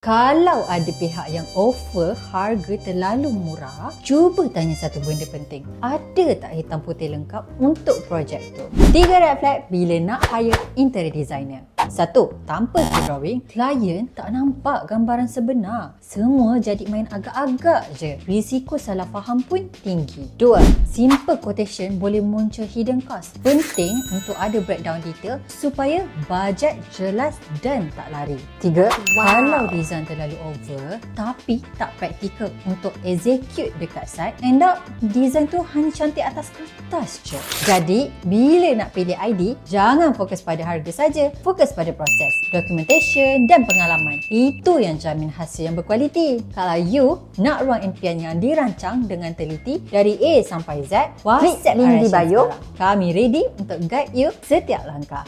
Kalau ada pihak yang offer harga terlalu murah, cuba tanya satu benda penting. Ada tak hitam putih lengkap untuk projek tu? 3 red flag bila nak hire interior designer. 1. Tanpa drawing, klien tak nampak gambaran sebenar. Semua jadi main agak-agak je. Risiko salah faham pun tinggi. 2. Simple quotation boleh muncul hidden cost. Penting untuk ada breakdown detail supaya bajet jelas dan tak lari. 3. Kalau design terlalu over tapi tak praktikal untuk execute dekat site, end up design tu hanya cantik atas kertas je. Jadi, bila nak pilih ID, jangan fokus pada harga saja. Fokus pada proses, documentation dan pengalaman. Itu yang jamin hasil yang berkualiti. Kalau you nak ruang impian yang dirancang dengan teliti dari A sampai Z, WhatsApp link di bio. Kami ready untuk guide you setiap langkah.